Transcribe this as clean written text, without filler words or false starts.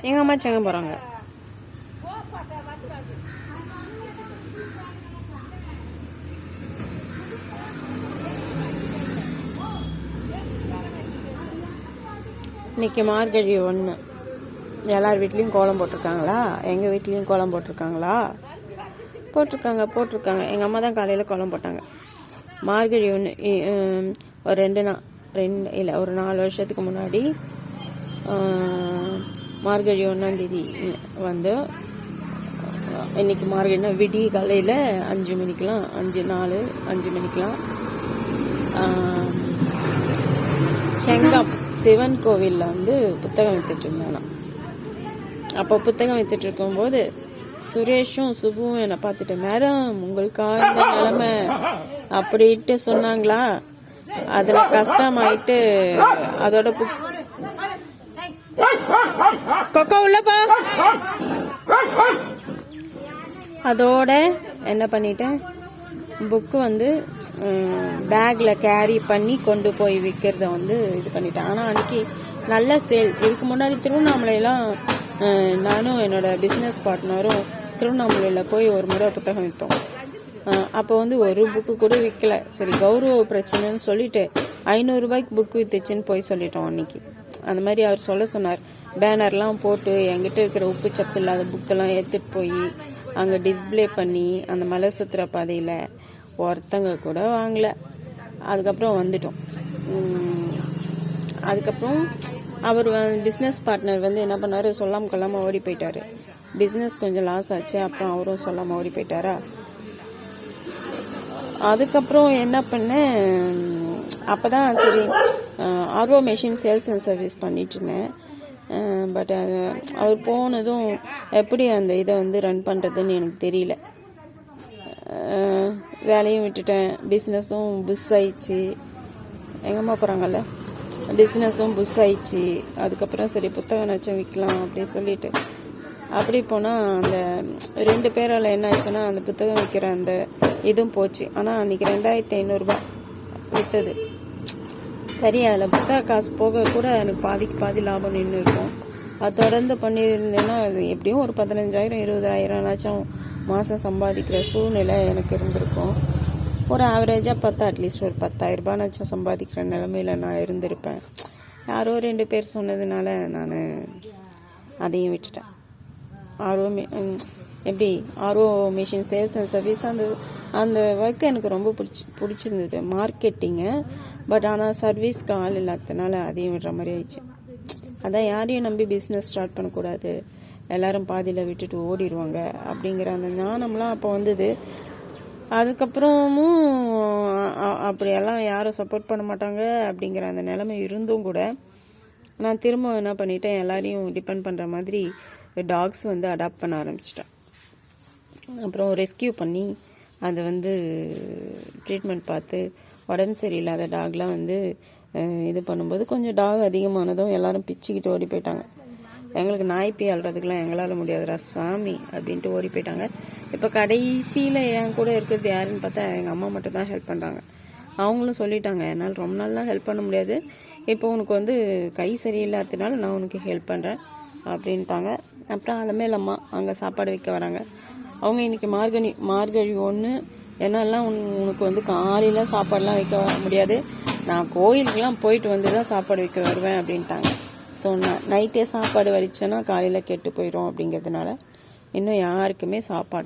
எங்கள் அம்மா செங்க போகிறாங்க. இன்னைக்கு மார்கழி 1. எல்லார் வீட்லேயும் கோலம் போட்டிருக்காங்களா? எங்கள் வீட்லேயும் கோலம் போட்டிருக்காங்களா? போட்டிருக்காங்க. எங்கள் அம்மா தான் காலையில் கோலம் போட்டாங்க. மார்கழி 1 ஒரு 4 வருஷத்துக்கு முன்னாடி மார்கழி 1ஆம் வந்து இன்னைக்கு மார்கழினா விடிய காலையில் 5 மணிக்கெலாம் 5 மணிக்கெலாம் செங்கம் சிவன் கோவிலில் வந்து புத்தகம் வித்துட்டு இருந்தானா. அப்போ புத்தகம் வித்துட்டு இருக்கும்போது சுரேஷும் சுபுவும் என்னை பார்த்துட்டு, மேடம் உங்களுக்கு இந்த நிலைமை அப்படின்ட்டு சொன்னாங்களா? அதில் கஷ்டமாயிட்டு அதோட கொக்கோ உள்ளப்பா. அதோட என்ன பண்ணிட்டேன், புக்கு வந்து பேக்கில் கேரி பண்ணி கொண்டு போய் விற்கிறத வந்து இது பண்ணிட்டேன். ஆனால் அன்றைக்கி நல்ல சேல். இதுக்கு முன்னாடி திருவண்ணாமலையெல்லாம் நானும் என்னோட பிஸ்னஸ் பார்ட்னரும் திருவண்ணாமலையில் போய் ஒரு முறை புத்தகம் விற்றோம். அப்போ வந்து ஒரு புக்கு கூட விற்கல. சரி, கௌரவ பிரச்சனைன்னு சொல்லிட்டு 500 ரூபாய்க்கு புக்கு விற்றுச்சின்னு போய் சொல்லிட்டோம் அன்னைக்கு. அந்த மாதிரி அவர் சொன்னார். பேனர்லாம் போட்டு என்கிட்ட இருக்கிற உப்பு சப்பு இல்லாத புக்கெல்லாம் எடுத்துகிட்டு போய் அங்கே டிஸ்பிளே பண்ணி அந்த மலை சுற்றுற பாதையில் ஒருத்தங்க கூட வாங்கலை. அதுக்கப்புறம் வந்துட்டோம். அதுக்கப்புறம் அவர் பிஸ்னஸ் பார்ட்னர் வந்து என்ன பண்ணார், சொல்லாமல் கொள்ளாமல் ஓடி போயிட்டார். பிஸ்னஸ் கொஞ்சம் லாஸ் ஆச்சு. அப்புறம் அவரும் சொல்லாமல் ஓடி போயிட்டாரா. அதுக்கப்புறம் என்ன பண்ணேன், அப்போ தான் சரி RO machine sales and service பண்ணிட்டு இருந்தேன். பட் அவர் போனதும் எப்படி அந்த இதை வந்து ரன் பண்ணுறதுன்னு எனக்கு தெரியல. வேலையும் விட்டுட்டேன். பிஸ்னஸும் புஷ் ஆயிடுச்சு. எங்கள் அம்மா போகிறாங்கல்ல, பிஸ்னஸும் புஷ் ஆயிடுச்சு. அதுக்கப்புறம் சரி புத்தகம் நச்சம் விற்கலாம் அப்படின்னு சொல்லிட்டு அப்படி போனால் அந்த 2 பேரால் என்ன ஆச்சுன்னா அந்த புத்தகம் விற்கிற அந்த இதுவும் போச்சு. ஆனால் அன்றைக்கி 2500 ரூபாய் விற்றது. சரி, அதில் புத்தக காசு போக கூட எனக்கு பாதி லாபம் நின்று இருக்கும். அது தொடர்ந்து பண்ணியிருந்தேன்னா அது எப்படியும் ஒரு 15,000 20,000 மாதம் சம்பாதிக்கிற சூழ்நிலை எனக்கு இருந்திருக்கும். ஒரு ஆவரேஜாக பார்த்தா அட்லீஸ்ட் ஒரு 10,000 ரூபாய்னாச்சும் சம்பாதிக்கிற நிலமையில நான் இருந்திருப்பேன். யாரோ 2 பேர் சொன்னதுனால நான் அதையும் விட்டுட்டேன். RO machine sales and service அந்த ஒர்க்கு எனக்கு ரொம்ப பிடிச்சிருந்தது, மார்க்கெட்டிங்கு. பட் ஆனால் சர்வீஸ்க்கு ஆள் இல்லாததுனால அதையும் விடுற மாதிரி ஆயிடுச்சு. அதான் யாரையும் நம்பி பிஸ்னஸ் ஸ்டார்ட் பண்ணக்கூடாது, எல்லாரும் பாதியில் விட்டுட்டு ஓடிடுவாங்க அப்படிங்கிற அந்த ஞானம்லாம் அப்போ வந்தது. அதுக்கப்புறமும் அப்படியெல்லாம் யாரும் சப்போர்ட் பண்ண மாட்டாங்க அப்படிங்கிற அந்த நிலைமை இருந்தும் கூட நான் திரும்ப என்ன பண்ணிட்டேன், எல்லாரையும் டிபெண்ட் பண்ணுற மாதிரி டாக்ஸ் வந்து அடாப்ட் பண்ண ஆரம்பிச்சிட்டேன். அப்புறம் ரெஸ்கியூ பண்ணி அதை வந்து ட்ரீட்மெண்ட் பார்த்து உடம்பு சரியில்லாத டாக்லாம் வந்து இது பண்ணும்போது கொஞ்சம் டாக் அதிகமானதும் எல்லாரும் பிச்சுக்கிட்டு ஓடி போயிட்டாங்க. எங்களுக்கு நாய்ப்பி ஆள்றதுக்கெலாம் எங்களால் முடியாதுடா சாமி அப்படின்ட்டு ஓடி போயிட்டாங்க. இப்போ கடைசியில் என் கூட இருக்கிறது யாருன்னு பார்த்தா எங்கள் அம்மா மட்டும் தான் ஹெல்ப் பண்ணுறாங்க. அவங்களும் சொல்லிட்டாங்க, என்னால் ரொம்ப நாள்லாம் ஹெல்ப் பண்ண முடியாது, இப்போ உனக்கு வந்து கை சரியில்லாததுனால நான் உனக்கு ஹெல்ப் பண்ணுறேன் அப்படின்ட்டாங்க. அப்புறம் அலமேல் அம்மா அங்கே சாப்பாடு வைக்க வராங்க. அவங்க இன்றைக்கி மார்கழி 1 என்னெல்லாம் உனக்கு வந்து காலையில் சாப்பாடெலாம் வைக்க முடியாது, நான் கோயிலுக்கெலாம் போயிட்டு வந்து தான் சாப்பாடு வைக்க வருவேன் அப்படின்ட்டாங்க. ஸோ நான் நைட்டே சாப்பாடு வடிச்சேன்னா காலையில் கெட்டு போயிடும் அப்படிங்கிறதுனால இன்னும் யாருக்குமே சாப்பாடு